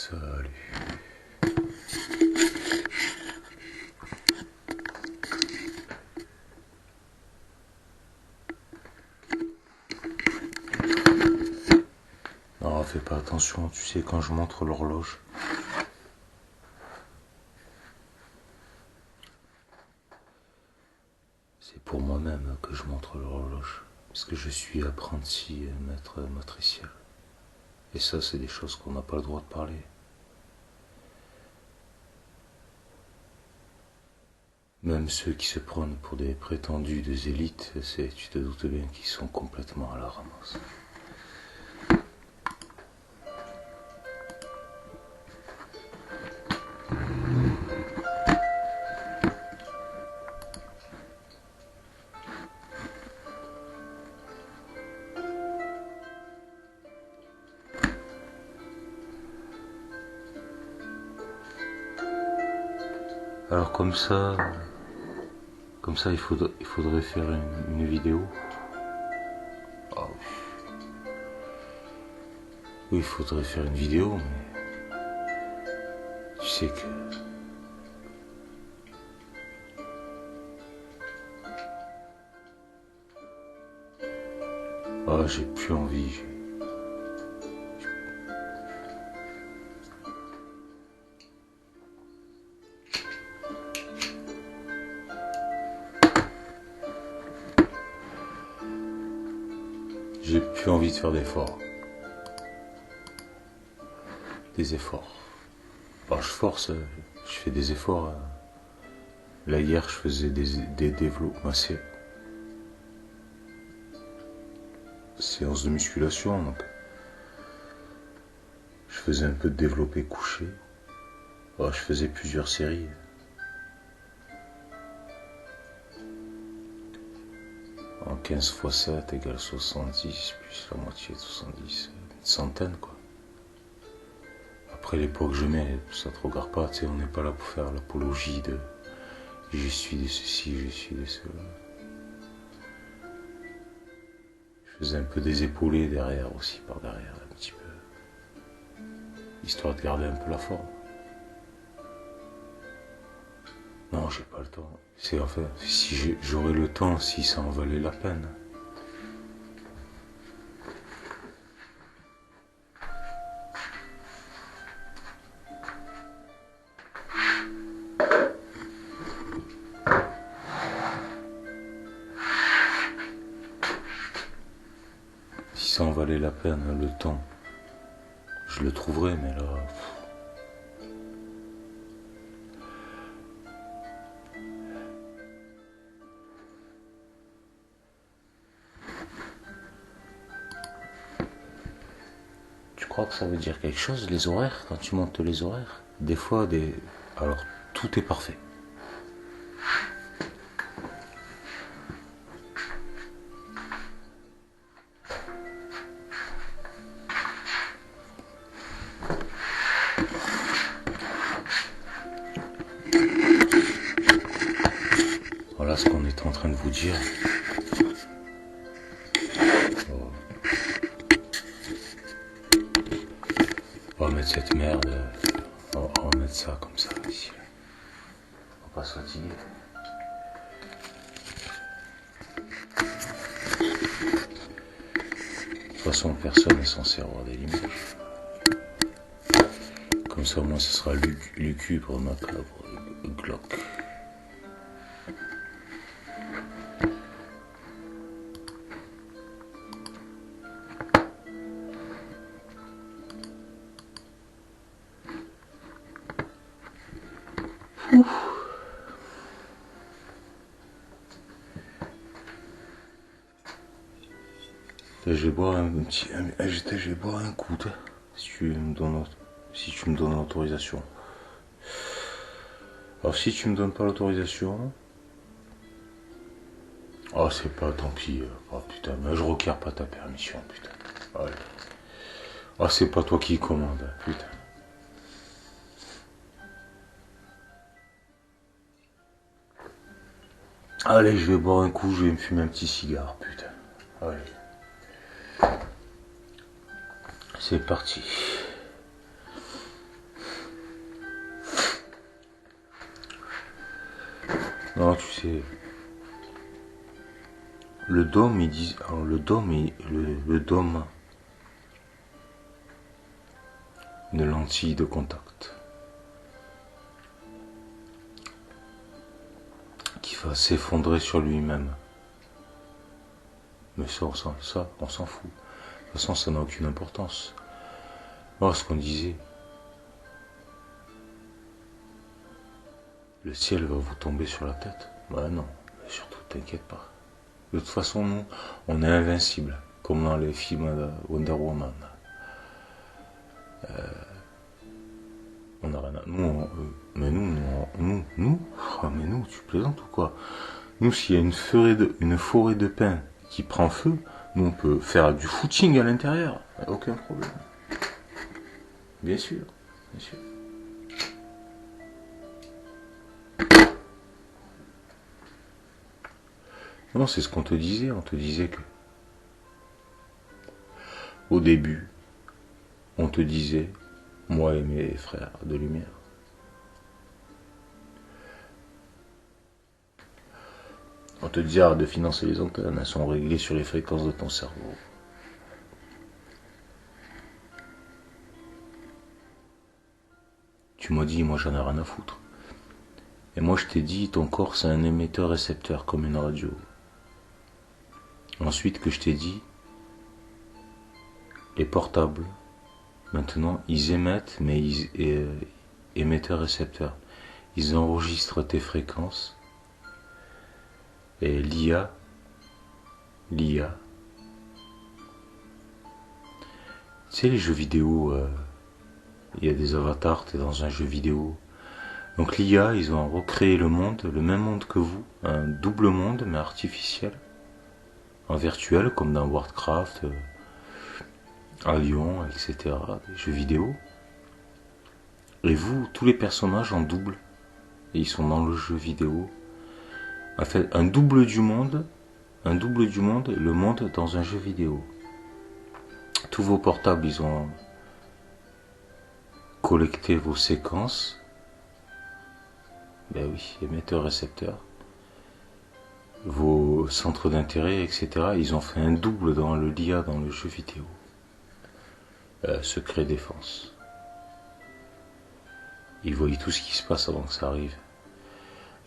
Salut. Non, fais pas attention, tu sais, quand je montre l'horloge. C'est pour moi-même que je montre l'horloge. Parce que je suis apprenti maître matriciel. Et ça, c'est des choses qu'on n'a pas le droit de parler. Même ceux qui se prennent pour des prétendus des élites, tu te doutes bien qu'ils sont complètement à la ramasse. Alors comme ça, il faudrait faire une vidéo. Ah oui. Oui, il faudrait faire une vidéo, mais tu sais que j'ai plus envie. J'ai plus envie de faire d'efforts. Des efforts. Alors je force, je fais des efforts. Là hier je faisais des développements. Séance de musculation, donc je faisais un peu de développé couché. Je faisais plusieurs séries. En 15 x 7 égale 70, plus la moitié de 70, une centaine quoi. Après les poids que je mets, ça te regarde pas, tu sais, on n'est pas là pour faire l'apologie de je suis de ceci, je suis de cela. Je faisais un peu des épaulés derrière aussi, par derrière un petit peu. Histoire de garder un peu la forme. Non, j'ai pas le temps. C'est en fait, si j'aurais le temps, si ça en valait la peine. Si ça en valait la peine, le temps, je le trouverais, mais là... Tu crois que ça veut dire quelque chose, les horaires, quand tu montes les horaires? Des fois, alors, tout est parfait. Voilà ce qu'on est en train de vous dire. On va mettre cette merde, on va mettre ça comme ça ici. On va pas se fatiguer. De toute façon, personne n'est censé avoir des limites. Comme ça, moi, ce sera lucubre, macabre, glauque. Je vais boire je vais boire un coup, si tu me donnes l'autorisation. Alors si tu me donnes pas l'autorisation, c'est pas, tant pis. Putain, mais je requiers pas ta permission, putain. Allez. C'est pas toi qui commande, putain. Allez, je vais boire un coup, je vais me fumer un petit cigare, putain. Allez. C'est parti. Non, tu sais, le dôme, ils disent, alors le dôme, une lentille de contact qui va s'effondrer sur lui-même. Mais ça, on s'en fout. De toute façon, ça n'a aucune importance. Voilà ce qu'on disait. Le ciel va vous tomber sur la tête. Bah non, mais surtout, t'inquiète pas. De toute façon, nous, on est invincible, comme dans les films de Wonder Woman. On a rien à... mais nous, tu plaisantes ou quoi? Nous, s'il y a une forêt de pins qui prend feu, nous, on peut faire du footing à l'intérieur. Aucun problème. Bien sûr, bien sûr. Non, c'est ce qu'on te disait. On te disait que au début, on te disait, moi et mes frères de lumière, on te disait arrête de financer les antennes, elles sont réglées sur les fréquences de ton cerveau. Tu m'as dit, moi j'en ai rien à foutre. Et moi je t'ai dit, ton corps c'est un émetteur-récepteur comme une radio. Ensuite que je t'ai dit, les portables, maintenant ils émettent, mais émetteurs-récepteurs. Ils enregistrent tes fréquences. Et l'IA, tu sais les jeux vidéo, il y a des avatars, t'es dans un jeu vidéo. Donc l'IA, ils ont recréé le monde, le même monde que vous, un double monde mais artificiel, en virtuel comme dans Warcraft, Allion, etc. Des jeux vidéo. Et vous, tous les personnages en double, et ils sont dans le jeu vidéo. En fait, un double du monde, le monde dans un jeu vidéo. Tous vos portables, ils ont collecté vos séquences. Ben oui, émetteur-récepteur. Vos centres d'intérêt, etc. Ils ont fait un double dans le LIA, dans le jeu vidéo. Secret défense. Ils voient tout ce qui se passe avant que ça arrive.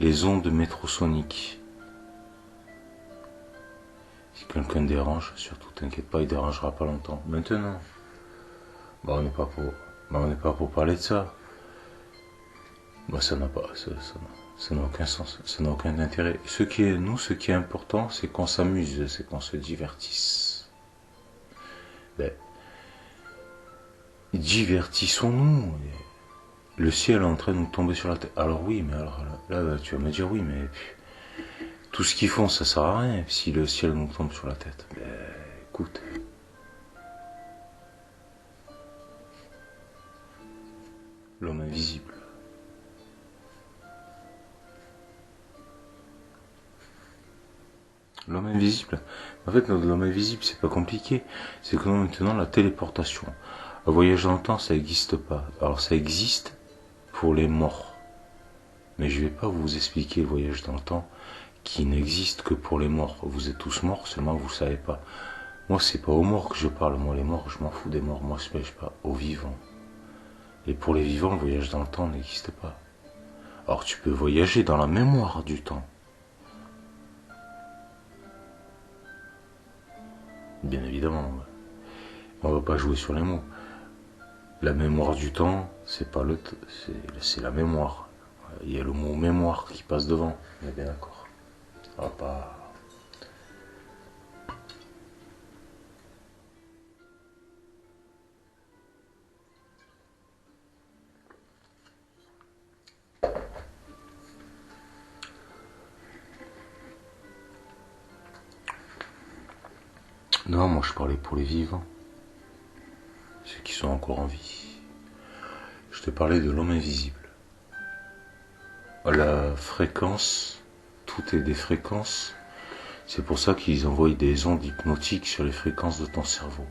Les ondes métrosoniques. Si quelqu'un dérange, surtout t'inquiète pas, il dérangera pas longtemps. Maintenant, on n'est pas pour parler de ça. Ça n'a aucun sens, ça n'a aucun intérêt. Ce qui est important, c'est qu'on s'amuse, c'est qu'on se divertisse. Divertissons-nous. Le ciel est en train de nous tomber sur la tête. Alors oui, mais alors là tu vas me dire oui, mais tout ce qu'ils font, ça sert à rien si le ciel nous tombe sur la tête. Écoute. L'homme invisible. L'homme invisible. En fait, l'homme invisible, c'est pas compliqué. C'est que maintenant, la téléportation. Un voyage dans le temps, ça n'existe pas. Alors, ça existe pour les morts. Mais je vais pas vous expliquer le voyage dans le temps qui n'existe que pour les morts. Vous êtes tous morts, seulement vous savez pas. Moi, c'est pas aux morts que je parle. Moi, les morts, je m'en fous des morts. Moi, je ne pas aux vivants. Et pour les vivants, le voyage dans le temps n'existe pas. Alors, tu peux voyager dans la mémoire du temps. Bien évidemment. On va pas jouer sur les mots. La mémoire du temps, c'est pas c'est la mémoire. Il y a le mot mémoire qui passe devant. On est bien d'accord. On va pas. Non, moi je parlais pour les vivants. Ceux qui sont encore en vie. Je te parlais de l'homme invisible. La fréquence, tout est des fréquences. C'est pour ça qu'ils envoient des ondes hypnotiques sur les fréquences de ton cerveau.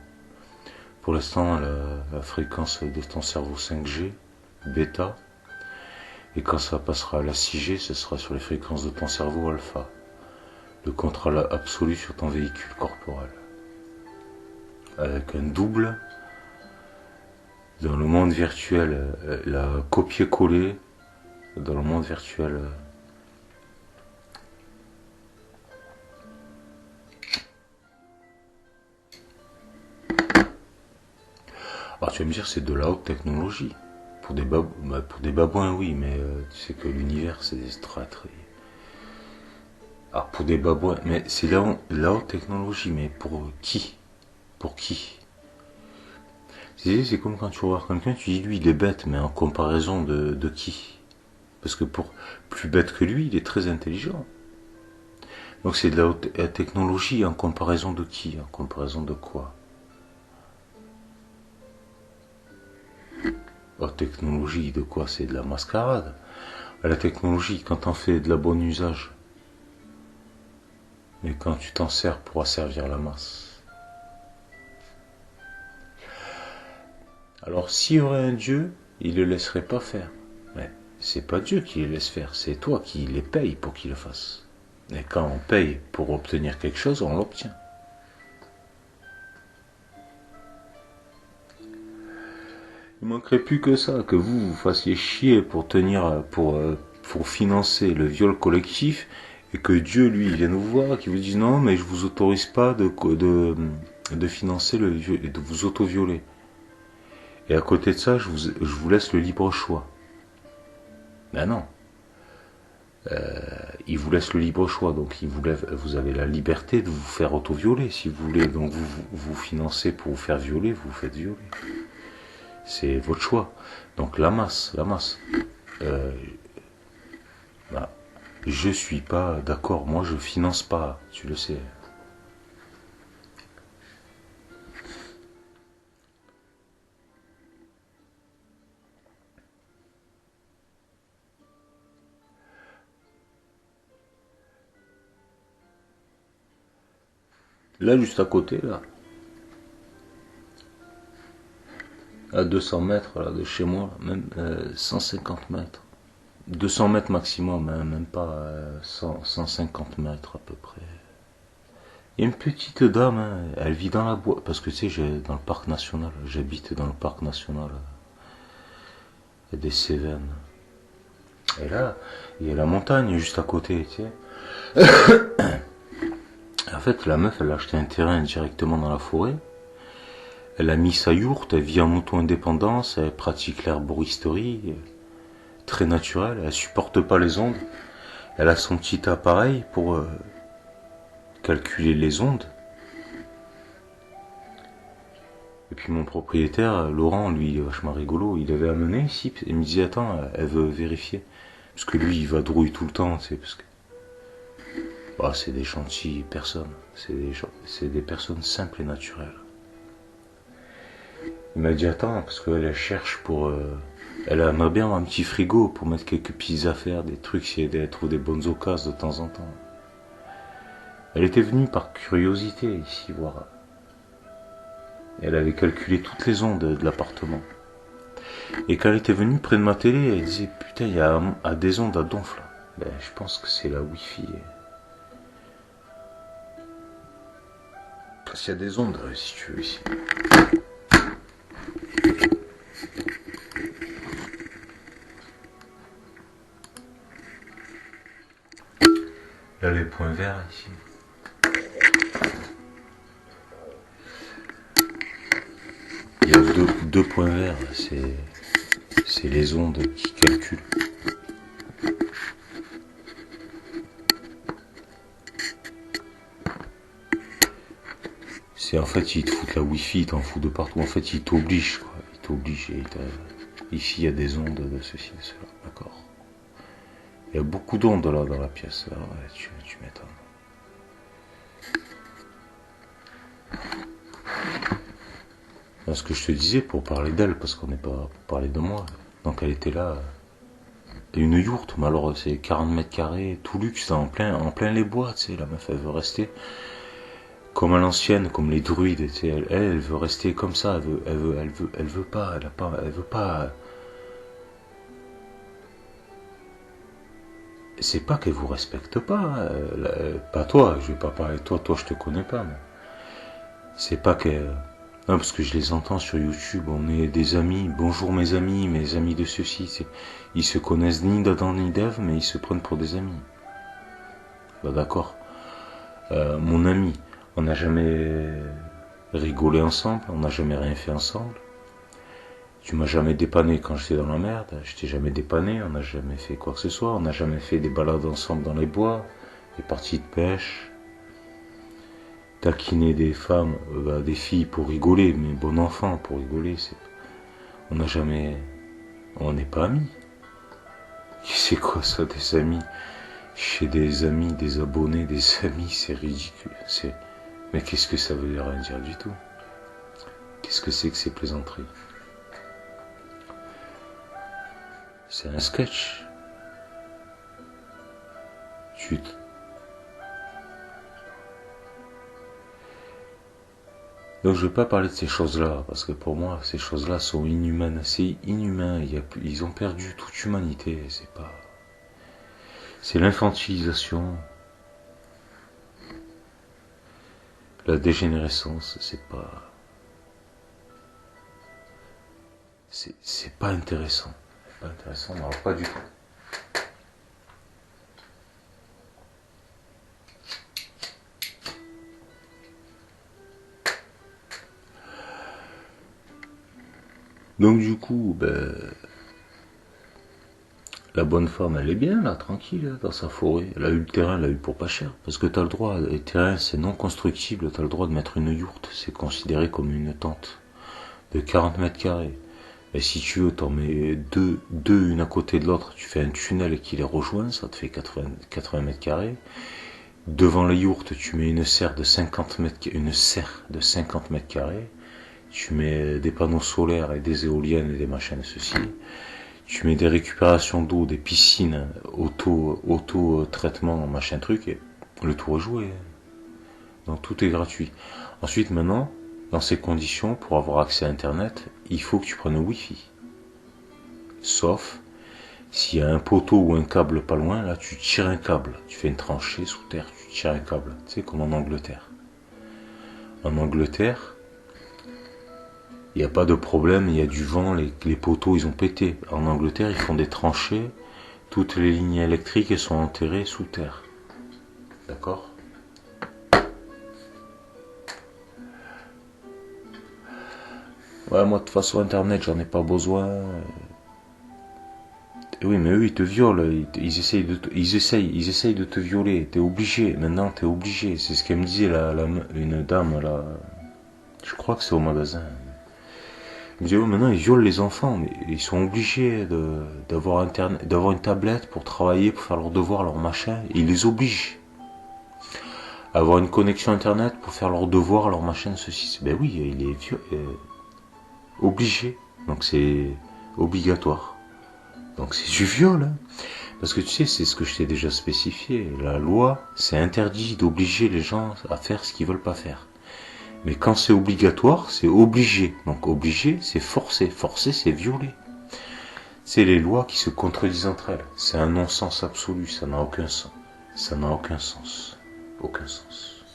Pour l'instant, la fréquence de ton cerveau 5G, bêta, Et quand ça passera à la 6G, ce sera sur les fréquences de ton cerveau alpha. Le contrôle absolu sur ton véhicule corporel. Avec un double dans le monde virtuel, la copier-coller dans le monde virtuel. Alors tu vas me dire c'est de la haute technologie. Pour des babouins oui, mais tu sais que l'univers c'est des strates. Alors pour des babouins, mais c'est la haute technologie, mais pour qui? Pour qui? C'est comme quand tu regardes quelqu'un, tu dis lui il est bête, mais en comparaison de qui? Parce que pour plus bête que lui, il est très intelligent. Donc c'est de la haute technologie en comparaison de qui? En comparaison de quoi? Haute technologie de quoi? C'est de la mascarade. La technologie, quand t'en fais de la bonne usage, mais quand tu t'en sers pour asservir la masse. Alors s'il y aurait un Dieu, il ne le laisserait pas faire. Mais c'est pas Dieu qui les laisse faire, c'est toi qui les payes pour qu'ils le fassent. Et quand on paye pour obtenir quelque chose, on l'obtient. Il manquerait plus que ça, que vous fassiez chier pour financer le viol collectif, et que Dieu, lui, vienne vous voir, qui vous dise non, mais je vous autorise pas de financer le viol et de vous auto-violer. Et à côté de ça, je vous laisse le libre choix. Ben non. Il vous laisse le libre choix, donc vous avez la liberté de vous faire auto-violer si vous voulez. Donc vous financez pour vous faire violer, vous vous faites violer. C'est votre choix. Donc la masse. Je suis pas d'accord, moi je finance pas, tu le sais. Là, juste à côté, là, à 200 mètres là, de chez moi, même 150 mètres. 200 mètres maximum, hein, même pas 150 mètres à peu près. Il y a une petite dame, hein, elle vit dans la boîte, parce que tu sais, dans le parc national, j'habite dans le parc national des Cévennes. Et là, il y a la montagne juste à côté, tu sais. En fait, la meuf, elle a acheté un terrain directement dans la forêt. Elle a mis sa yourte, elle vit en auto-indépendance, elle pratique l'herboristerie, très naturelle, elle supporte pas les ondes. Elle a son petit appareil pour calculer les ondes. Et puis mon propriétaire, Laurent, lui, vachement rigolo, il avait amené ici, il me disait attends, elle veut vérifier. Parce que lui, il va drouiller tout le temps, tu sais, parce que c'est des gentilles personnes, c'est des personnes simples et naturelles. Il m'a dit attends, parce qu'elle cherche pour... elle aimerait bien un petit frigo pour mettre quelques petites affaires, des trucs, si elle trouve des bonnes occasions de temps en temps. Elle était venue par curiosité ici voir. Elle avait calculé toutes les ondes de l'appartement. Et quand elle était venue près de ma télé, elle disait putain, il y a des ondes à donf là. Ben, je pense que c'est la Wi-Fi. Parce qu'il y a des ondes, si tu veux, ici. Là, les points verts, ici. Il y a deux points verts, c'est les ondes qui calculent. C'est en fait, ils te foutent la Wi-Fi, ils t'en foutent de partout. En fait, ils t'obligent, quoi. Ils t'obligent. Ici, il y a des ondes de ceci, de cela. D'accord. Il y a beaucoup d'ondes là dans la pièce. Là. Ouais, tu m'étonnes. Ce que je te disais pour parler d'elle, parce qu'on n'est pas pour parler de moi. Donc elle était là. Une yourte, mais alors c'est 40 mètres carrés, tout luxe, en plein les bois, tu sais. La meuf, elle veut rester comme à l'ancienne, comme les druides, tu sais. Elle veut rester comme ça. Elle veut pas. c'est pas qu'elle vous respecte pas, hein, pas toi, je vais pas parler de toi, je te connais pas, mais c'est pas que, non, parce que je les entends sur YouTube, on est des amis, bonjour mes amis de ceci, ils se connaissent ni d'Adam ni d'Ève, mais ils se prennent pour des amis. Bah d'accord. Mon ami, on n'a jamais rigolé ensemble, on n'a jamais rien fait ensemble. Tu m'as jamais dépanné quand j'étais dans la merde, je t'ai jamais dépanné, on n'a jamais fait quoi que ce soit, on n'a jamais fait des balades ensemble dans les bois, des parties de pêche, taquiner des femmes, des filles pour rigoler, mais bon enfant pour rigoler, on n'a jamais, on n'est pas amis. C'est quoi ça, des amis? Chez des amis, des abonnés, des amis, c'est ridicule. Mais qu'est-ce que ça veut rien dire du tout? Qu'est-ce que c'est que ces plaisanteries? C'est un sketch. Donc je vais pas parler de ces choses-là, parce que pour moi, ces choses-là sont inhumaines. C'est inhumain, ils ont perdu toute humanité, c'est l'infantilisation, la dégénérescence, c'est pas intéressant. Pas intéressant, non, pas du tout. Donc du coup, la bonne femme, elle est bien là, tranquille, dans sa forêt. Elle a eu le terrain, elle a eu pour pas cher. Parce que t'as le droit, les terrains c'est non constructible, t'as le droit de mettre une yourte, c'est considéré comme une tente de 40 mètres carrés. Et si tu veux, t'en mets deux une à côté de l'autre, tu fais un tunnel qui les rejoint, ça te fait 80 mètres carrés. Devant la yourte, tu mets une serre de 50 mètres carrés. Tu mets des panneaux solaires et des éoliennes et des machins de ceci. Tu mets des récupérations d'eau, des piscines, auto-traitement, machin truc, et le tour est joué. Donc tout est gratuit. Ensuite, maintenant, dans ces conditions, pour avoir accès à Internet, il faut que tu prennes le Wi-Fi. Sauf s'il y a un poteau ou un câble pas loin, là tu tires un câble. Tu fais une tranchée sous terre, tu tires un câble. Tu sais, comme en Angleterre. En Angleterre, il n'y a pas de problème, il y a du vent, les poteaux ils ont pété. En Angleterre, ils font des tranchées, toutes les lignes électriques elles sont enterrées sous terre. D'accord ? Ouais, moi de toute façon Internet j'en ai pas besoin. Et oui, mais eux ils te violent, ils essayent de te violer. T'es obligé, maintenant t'es obligé. C'est ce qu'elle me disait une dame là. Je crois que c'est au magasin. Elle me dit, oh, maintenant ils violent les enfants, mais ils sont obligés d'avoir internet, d'avoir une tablette pour travailler, pour faire leurs devoirs, leurs machins. Et ils les obligent à avoir une connexion internet pour faire leurs devoirs, leurs machins, ceci. Ben oui, il est obligé. Donc c'est obligatoire. Donc c'est du viol. Hein. Parce que tu sais, c'est ce que je t'ai déjà spécifié. La loi, c'est interdit d'obliger les gens à faire ce qu'ils veulent pas faire. Mais quand c'est obligatoire, c'est obligé. Donc obligé, c'est forcé. Forcé, c'est violer. C'est les lois qui se contredisent entre elles. C'est un non-sens absolu. Ça n'a aucun sens. Ça n'a aucun sens. Aucun sens.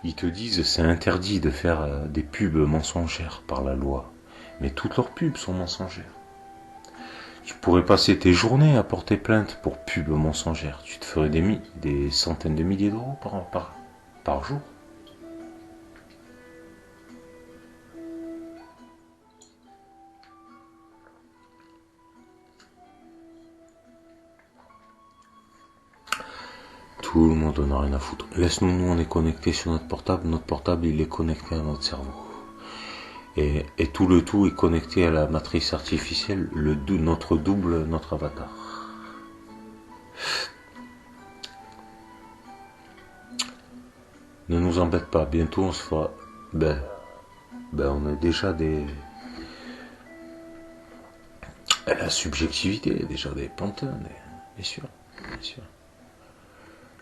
Ils te disent c'est interdit de faire des pubs mensongères par la loi. Mais toutes leurs pubs sont mensongères. Tu pourrais passer tes journées à porter plainte pour pub mensongère. Tu te ferais des centaines de milliers d'euros par jour. Tout le monde en a rien à foutre. Laisse-nous, nous on est connecté sur notre portable il est connecté à notre cerveau. Et tout le tout est connecté à la matrice artificielle, notre double, notre avatar. Ne nous embête pas, bientôt on se fera... on est déjà la subjectivité, déjà des pantins, bien sûr, bien sûr.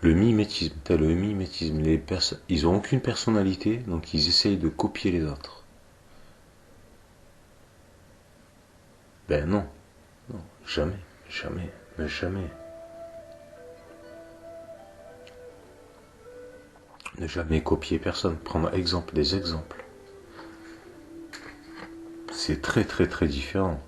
Le mimétisme, ils ont aucune personnalité, donc ils essayent de copier les autres. Ben non, jamais, Jamais, mais jamais. Ne jamais copier personne. Prendre exemple des exemples. C'est très très très différent.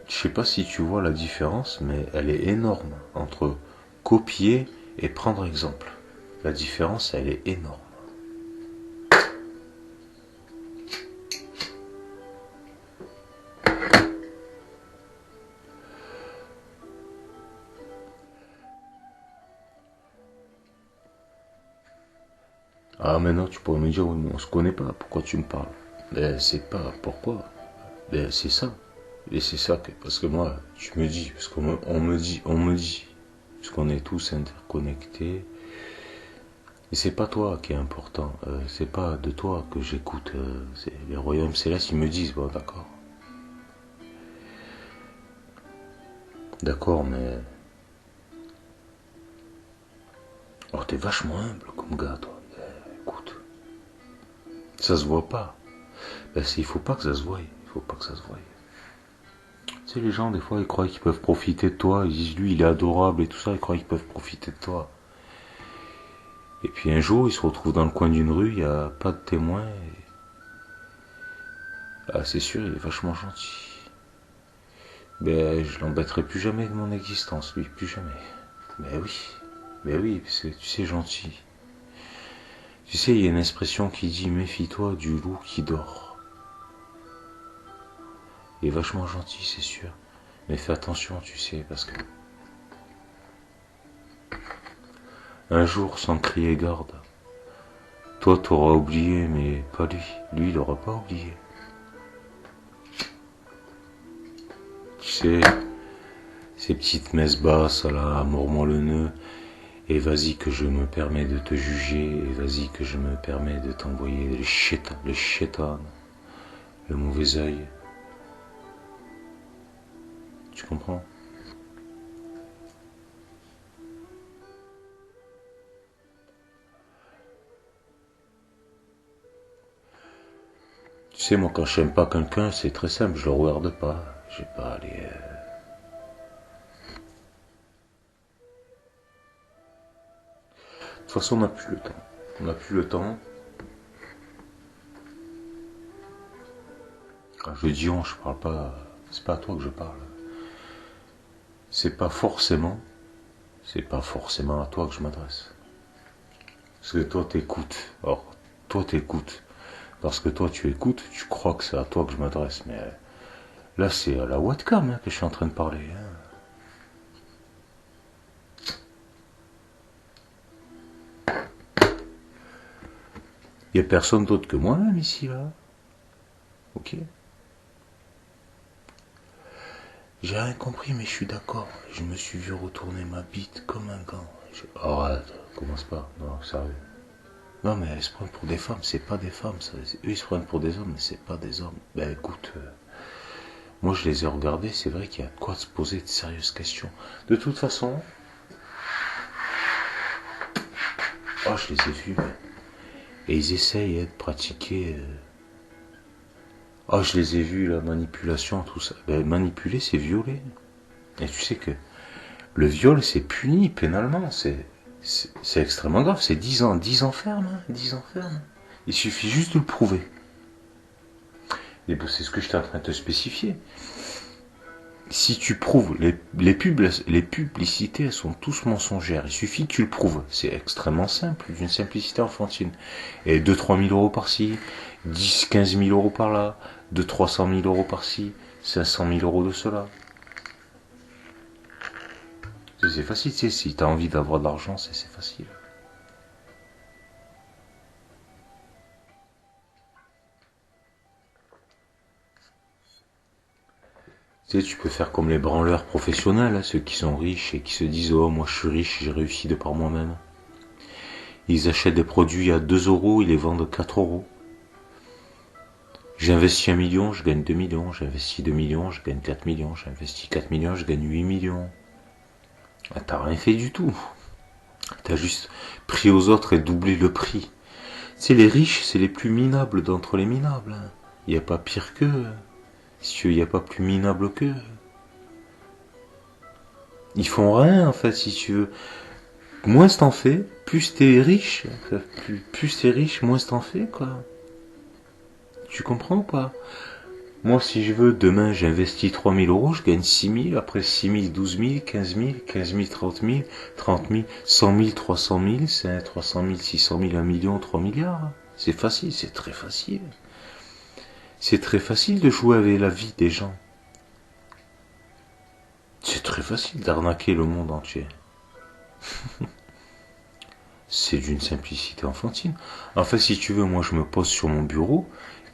Je sais pas si tu vois la différence, mais elle est énorme entre copier et prendre exemple. La différence, elle est énorme. Ah, maintenant tu pourrais me dire, oui, mais on se connaît pas, pourquoi tu me parles? Ben, c'est pas pourquoi. Ben, c'est ça. Et c'est ça que, parce que moi, tu me dis, parce on me dit, parce qu'on est tous interconnectés. Et c'est pas toi qui est important, c'est pas de toi que j'écoute, les royaumes célestes, ils me disent, bon, d'accord. D'accord, mais. Alors, t'es vachement humble comme gars, toi. Écoute, ça se voit pas. Ben, il faut pas que ça se voie. Il faut pas que ça se voie. Tu sais, les gens, des fois, ils croient qu'ils peuvent profiter de toi. Ils disent, lui, il est adorable et tout ça. Ils croient qu'ils peuvent profiter de toi. Et puis un jour, ils se retrouvent dans le coin d'une rue, il n'y a pas de témoin. Ah, c'est sûr, il est vachement gentil. Ben, je l'embêterai plus jamais de mon existence, lui, plus jamais. Ben oui, parce que tu sais, gentil. Tu sais, il y a une expression qui dit, méfie-toi du loup qui dort. Il est vachement gentil, c'est sûr. Mais fais attention, tu sais, parce que un jour, sans crier garde, toi t'auras oublié, mais pas lui. Lui, il aura pas oublié. Tu sais, ces petites messes basses, là, à Mourmont-le-Neu, et vas-y que je me permets de te juger, et vas-y que je me permets de t'envoyer le shaitan, le mauvais œil. Tu comprends? Tu sais, moi, quand j'aime pas quelqu'un, c'est très simple, je le regarde pas. J'ai pas à aller. De toute façon, on n'a plus le temps. On n'a plus le temps. Quand je dis on, je parle pas. C'est pas à toi que je parle. C'est pas forcément. C'est pas forcément à toi que je m'adresse. Parce que toi, t'écoutes. Alors, toi, t'écoutes. Parce que toi, tu écoutes, tu crois que c'est à toi que je m'adresse. Mais là, c'est à la webcam que je suis en train de parler. Il n'y a personne d'autre que moi-même ici, là. Ok. J'ai rien compris, mais je suis d'accord. Je me suis vu retourner ma bite comme un gant. Arrête, commence pas. Non, sérieux. Non, mais elles se prennent pour des femmes, c'est pas des femmes. Ça. Eux, ils se prennent pour des hommes, mais c'est pas des hommes. Ben écoute, moi je les ai regardés, c'est vrai qu'il y a de quoi se poser de sérieuses questions. De toute façon, oh, je les ai vus. Et ils essayent de pratiquer. Oh, je les ai vus, la manipulation, tout ça. Ben, manipuler, c'est violer. Et tu sais que le viol, c'est puni pénalement. C'est extrêmement grave. C'est 10 ans. 10 ans ferme. Hein, 10 ans ferme. Il suffit juste de le prouver. Et ben, c'est ce que j'étais en train de te spécifier. Si tu prouves, les publicités, elles sont tous mensongères. Il suffit que tu le prouves. C'est extrêmement simple, d'une simplicité enfantine. Et 2-3 000 euros par-ci, 10-15 000 euros par-là, 200-300 000 euros par-ci, 500 000 euros de cela. C'est facile, tu sais, si tu as envie d'avoir de l'argent, c'est facile. Tu sais, tu peux faire comme les branleurs professionnels, hein, ceux qui sont riches et qui se disent « Oh, moi je suis riche, j'ai réussi de par moi-même ». Ils achètent des produits à 2 euros, ils les vendent 4 euros. J'investis 1 million, je gagne 2 millions. J'investis 2 millions, je gagne 4 millions. J'investis 4 millions, je gagne 8 millions. Ah, t'as rien fait du tout. T'as juste pris aux autres et doublé le prix. Tu sais, les riches, c'est les plus minables d'entre les minables. Il n'y a pas pire qu'eux. Si il n'y a pas plus minable qu'eux. Ils font rien, en fait, si tu veux. Moins t'en fais, plus t'es riche. Plus t'es riche, moins t'en fais, quoi. Tu comprends ou pas? Moi, si je veux, demain, j'investis 3000 euros, je gagne 6000, après 6000, 12 000, 15 000, 15 000, 30 000, 100 000, 300 000, c'est 300 000, 600 000, 1 million, 3 milliards. C'est facile, c'est très facile. C'est très facile de jouer avec la vie des gens. C'est très facile d'arnaquer le monde entier. C'est d'une simplicité enfantine. En fait, si tu veux, moi, je me pose sur mon bureau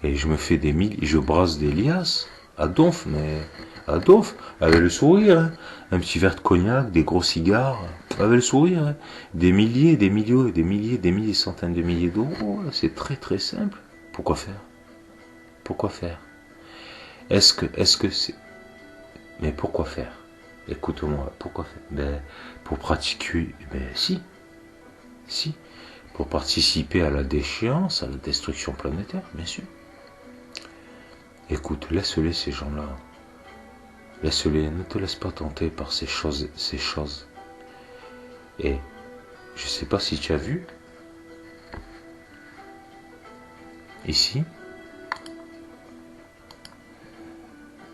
et je me fais des mille, je brasse des liasses à donf, mais à donf, avec le sourire, hein. Un petit verre de cognac, des gros cigares, avec le sourire, hein. Des milliers, des milliers, des milliers, des milliers, centaines de milliers d'euros. C'est très très simple. Pourquoi faire? Pourquoi faire? Est-ce que c'est... Mais pourquoi faire? Écoute-moi, pourquoi faire? Ben, pour pratiquer, ben si, pour participer à la déchéance, à la destruction planétaire, bien sûr. Écoute, laisse-les ces gens-là. Laisse-les, ne te laisse pas tenter par ces choses. Et je sais pas si tu as vu, ici,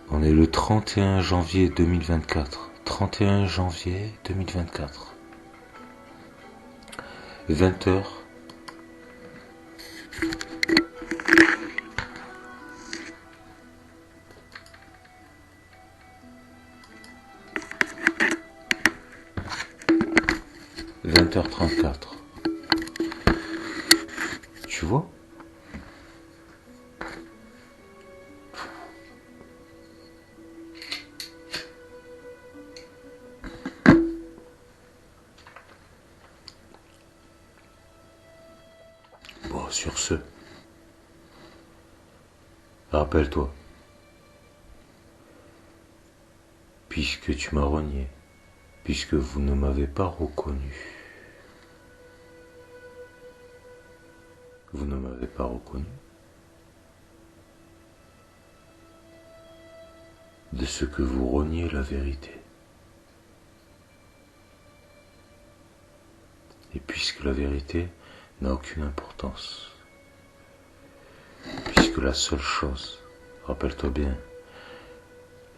on est le 31 janvier 2024. 31 janvier 2024. 20h. « 20h34. Tu vois? Bon, sur ce, rappelle-toi, puisque tu m'as renié, puisque vous ne m'avez pas reconnu, vous ne m'avez pas reconnu, de ce que vous reniez la vérité. Et puisque la vérité n'a aucune importance, puisque la seule chose, rappelle-toi bien,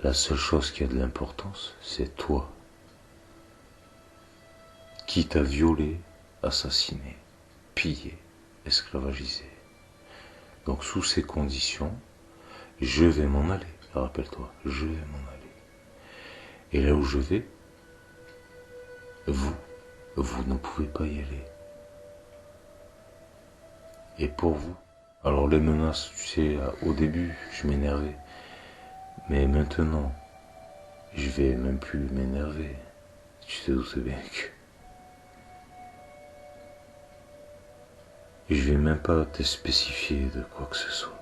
la seule chose qui a de l'importance, c'est toi, qui t'a violé, assassiné, pillé, esclavagisé. Donc sous ces conditions, je vais m'en aller, rappelle-toi, je vais m'en aller. Et là où je vais, vous ne pouvez pas y aller. Et pour vous, alors les menaces, tu sais, au début, je m'énervais. Mais maintenant, je vais même plus m'énerver. Tu sais où c'est bien que... Je vais même pas te spécifier de quoi que ce soit.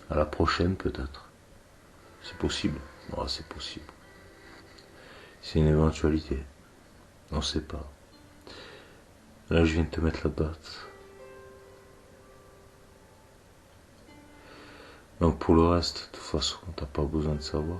À la prochaine peut-être. C'est possible. Oh, c'est possible. C'est une éventualité. On sait pas. Là, je viens de te mettre la date. Donc pour le reste, de toute façon, t'as pas besoin de savoir.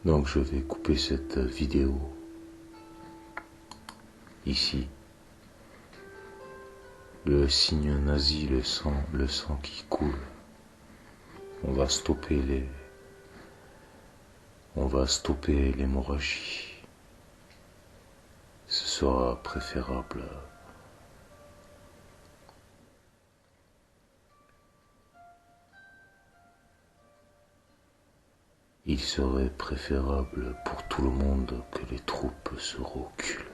Donc je vais couper cette vidéo ici. Le signe nazi, le sang qui coule. On va stopper l'hémorragie. Ce sera préférable. Il serait préférable pour tout le monde que les troupes se reculent.